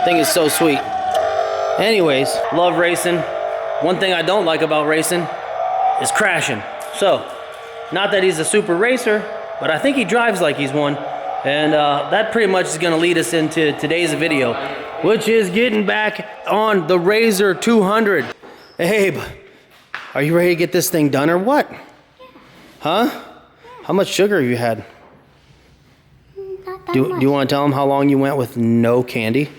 Thing is so sweet. Anyways, love racing. One thing I don't like about racing is crashing. So, not that he's a super racer, but I think he drives like he's one. And that pretty much is gonna lead us into today's video, which is getting back on the RZR 200. Abe, are you ready to get this thing done or what? Huh? How much sugar have you had? Not that Do much. you want to tell them how long you went with no candy?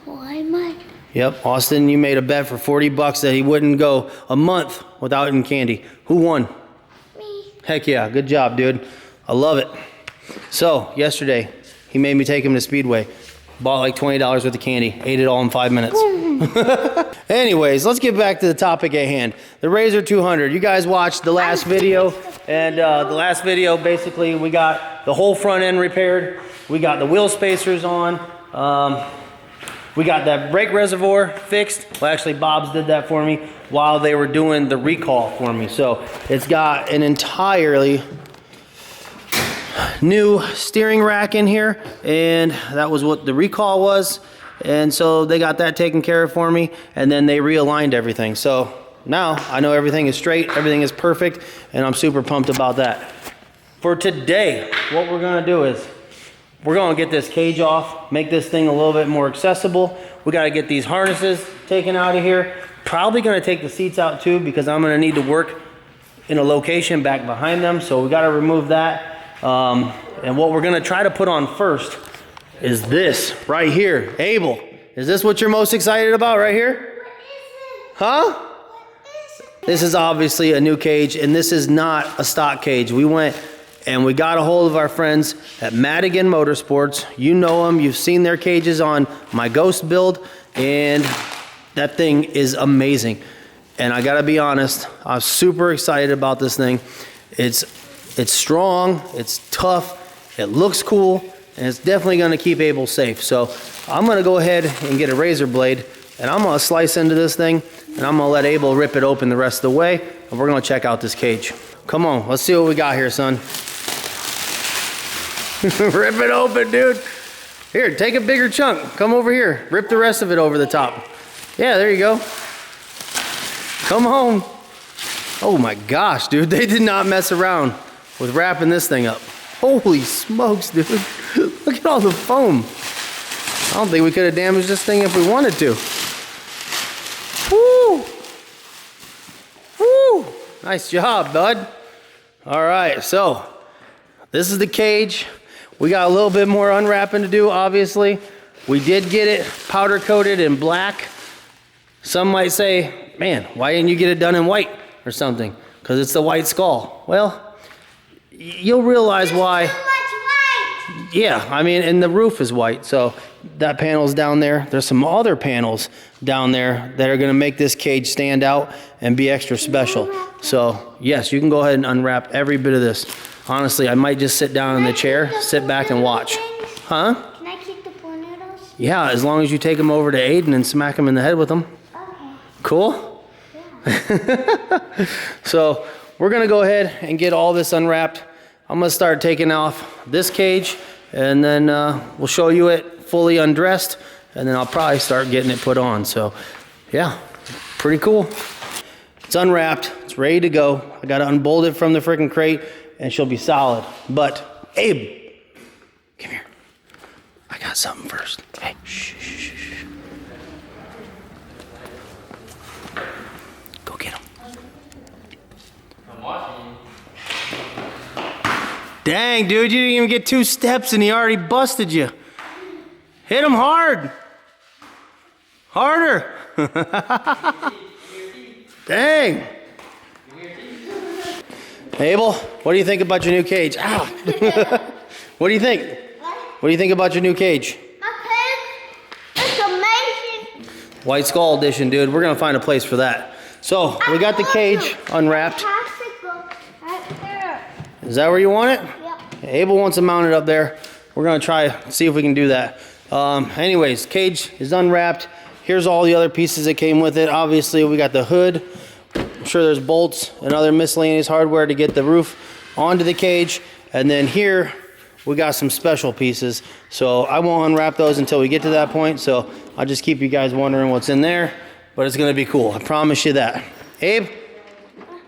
Why much? Yep, Austin, you made a bet for 40 bucks that he wouldn't go a month without eating candy. Who won? Me. Heck yeah, good job, dude. I love it. So, yesterday, he made me take him to Speedway. Bought like $20 worth of candy. Ate it all in 5 minutes. Anyways, let's get back to the topic at hand. The RZR 200. You guys watched the last video. And the last video, basically, we got the whole front end repaired. We got the wheel spacers on. We got that brake reservoir fixed. Well, actually, Bob's did that for me while they were doing the recall for me. So it's got an entirely new steering rack in here, and that was what the recall was. And so they got that taken care of for me, and then they realigned everything. So now I know everything is straight, everything is perfect, and I'm super pumped about that. For today, what we're gonna do is we're gonna get this cage off, make this thing a little bit more accessible. We gotta get these harnesses taken out of here. Probably gonna take the seats out too, because I'm gonna need to work in a location back behind them. So we gotta remove that. And what we're gonna try to put on first is this right here. Abel, is this what you're most excited about right here? What is it? Huh? What is it? This is obviously a new cage, and this is not a stock cage. We went and we got a hold of our friends at Madigan Motorsports. You know them, you've seen their cages on my Ghost build, and that thing is amazing. And I gotta be honest, I'm super excited about this thing. It's strong, it's tough, it looks cool, and it's definitely gonna keep Abel safe. So I'm gonna go ahead and get a razor blade, and I'm gonna slice into this thing, and I'm gonna let Abel rip it open the rest of the way, and we're gonna check out this cage. Come on, let's see what we got here, son. Rip it open, dude. Here, take a bigger chunk. Come over here. Rip the rest of it over the top. Yeah, there you go. Come on. Oh my gosh, dude. They did not mess around with wrapping this thing up. Holy smokes, dude. Look at all the foam. I don't think we could have damaged this thing if we wanted to. Woo! Woo! Nice job, bud. All right, so this is the cage. We got a little bit more unwrapping to do, obviously. We did get it powder coated in black. Some might say, man, why didn't you get it done in white or something? Because it's the white skull. Well, you'll realize why. Too much white. Yeah, I mean, and the roof is white, so that panel's down there. There's some other panels down there that are gonna make this cage stand out and be extra special. So, yes, you can go ahead and unwrap every bit of this. Honestly, I might just sit down in the chair, sit back and watch. Huh? Can I keep the pool noodles? Yeah, as long as you take them over to Aiden and smack him in the head with them. Okay. Cool? Yeah. So we're gonna go ahead and get all this unwrapped. I'm gonna start taking off this cage, and then we'll show you it fully undressed, and then I'll probably start getting it put on. So yeah, pretty cool. It's unwrapped, it's ready to go. I gotta unbolt it from the freaking crate, and she'll be solid. But Abe, come here. I got something first. Hey, shh, shh, shh. Go get him. I'm watching. Dang, dude, you didn't even get 2 steps and he already busted you. Hit him hard. Harder. Dang. Abel, what do you think about your new cage? Ow. What do you think? What do you think about your new cage? My pig is amazing. White Skull edition, dude. We're gonna find a place for that. So we got the cage unwrapped. Right there. Is that where you want it? Yep. Abel wants to mount it up there. We're gonna try, see if we can do that. Anyways, cage is unwrapped. Here's all the other pieces that came with it. Obviously, we got the hood. I'm sure there's bolts and other miscellaneous hardware to get the roof onto the cage. And then here, we got some special pieces. So I won't unwrap those until we get to that point. So I'll just keep you guys wondering what's in there. But it's gonna be cool, I promise you that. Abe,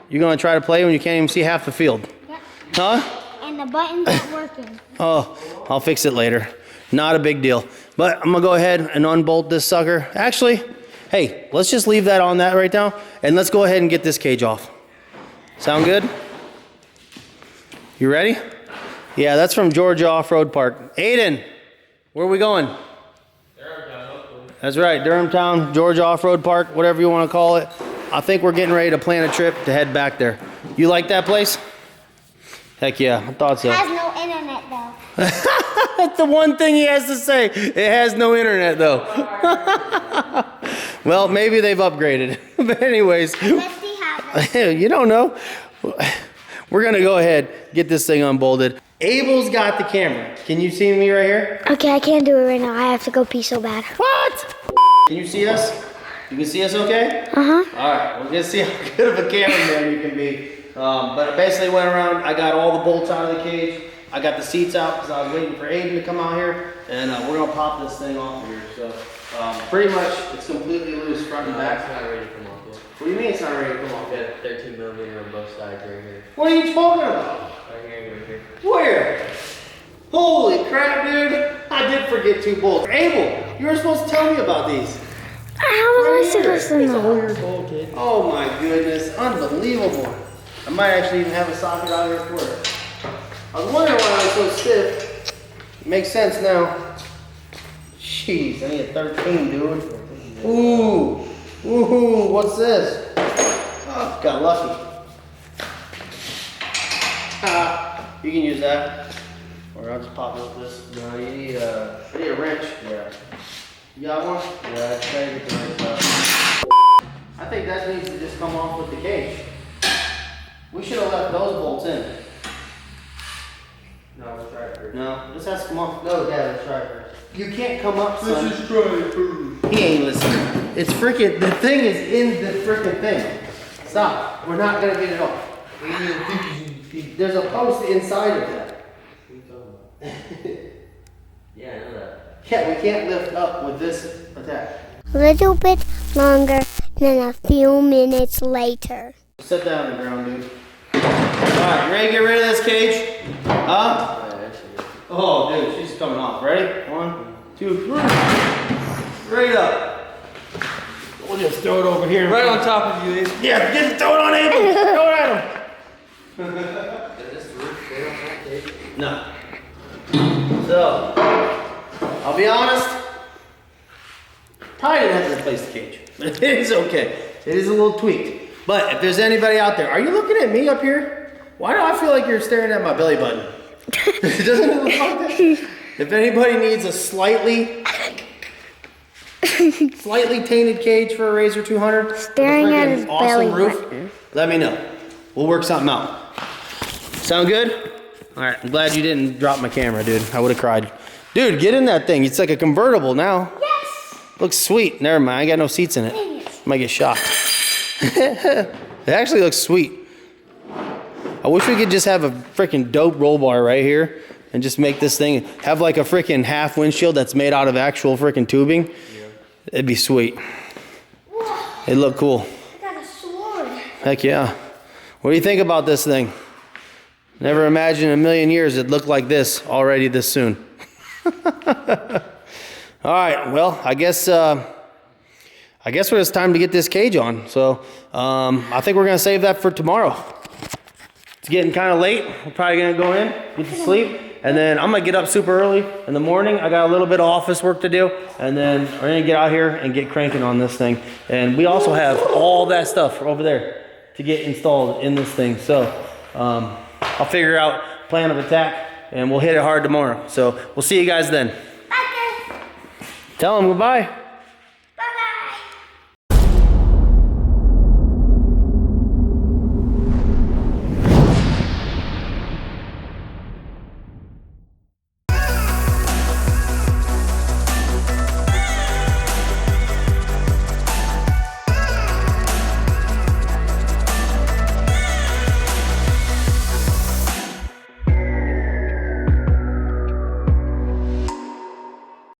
you're gonna try to play when you can't even see half the field? Yep. Huh? And the buttons aren't working. Oh, I'll fix it later. Not a big deal. But I'm gonna go ahead and unbolt this sucker. Actually, hey, let's just leave that on that right now, and let's go ahead and get this cage off. Sound good? You ready? Yeah, that's from Georgia Off-Road Park. Aiden, where are we going? That's right, Durhamtown, Georgia Off-Road Park, whatever you want to call it. I think we're getting ready to plan a trip to head back there. You like that place? Heck yeah, I thought so. It has no internet though. That's the one thing he has to say. It has no internet though. Well, maybe they've upgraded. But anyways, Unless they have it. you don't know. We're gonna go ahead, get this thing unbolted. Abel's got the camera. Can you see me right here? Okay, I can't do it right now. I have to go pee so bad. What? Can you see us? You can see us okay? Uh-huh. All right, we're gonna see how good of a cameraman you can be. But I basically went around, I got all the bolts out of the cage. I got the seats out because I was waiting for Aiden to come out here. And we're gonna pop this thing off here. So pretty much it's completely loose front and back. It's not ready to come off yet. What do you mean it's not ready to come off We yet? got 13 millimeter on both sides right here. What are you talking about? Right here, right here. Where? Holy crap, dude. I did forget 2 bolts. Abel, you were supposed to tell me about these. How was I supposed to know? Oh my goodness, unbelievable. I might actually even have a socket out here for it. I was wondering why it was so stiff. It makes sense now. Jeez, I need a 13, dude. Ooh, ooh, what's this? Oh, got lucky. You can use that. Or I'll just pop it with this. No, you need a... I need a wrench. Yeah. You got one? Yeah, try to get the wrench out. I think that needs to just come off with the cage. We should have left those bolts in. No, we'll try it first. No, this has to come off. No, Dad, let's try it first. You can't come up, son. Let's just try it first. He ain't listening. It's freaking, the thing is in the freaking thing. Stop. We're not gonna get it off. There's a post inside of that. What are you talking about? Yeah, I know that. Yeah, we can't lift up with this attack. A little bit longer than a few minutes later. Sit down on the ground, dude. Alright, you ready to get rid of this cage? Huh? Yeah, that's it. Oh, dude, she's coming off. Ready? 1, 2, 3. Straight up. We'll just throw it over here. Right on top of you, Abe. Yeah, just throw it on Abel. Throw it at him. Is this the roof straight off that cage? No. So, I'll be honest. Probably didn't have to replace the cage. But it is okay. It is a little tweaked. But if there's anybody out there, are you looking at me up here? Why do I feel like you're staring at my belly button? Doesn't it look like that? If anybody needs a slightly tainted cage for a RZR 200, Staring with a at freaking his awesome belly roof, button. let me know. We'll work something out. Sound good? All right, I'm glad you didn't drop my camera, dude. I would have cried. Dude, get in that thing. It's like a convertible now. Yes! Looks sweet. Never mind, I got no seats in it. Might get shocked. It actually looks sweet. I wish we could just have a freaking dope roll bar right here and just make this thing have like a freaking half windshield that's made out of actual freaking tubing. Yeah. It'd be sweet. Whoa, It'd look cool. I got a sword. Heck yeah. What do you think about this thing? Never imagined in a million years it'd look like this already this soon. All right, well, I guess it's time to get this cage on. So I think we're gonna save that for tomorrow. It's getting kind of late. We're probably gonna go in, get to sleep, and then I'm gonna get up super early in the morning. I got a little bit of office work to do, and then we're gonna get out here and get cranking on this thing. And we also have all that stuff over there to get installed in this thing. So I'll figure out plan of attack, and we'll hit it hard tomorrow. So we'll see you guys then. Bye, guys. Tell them goodbye.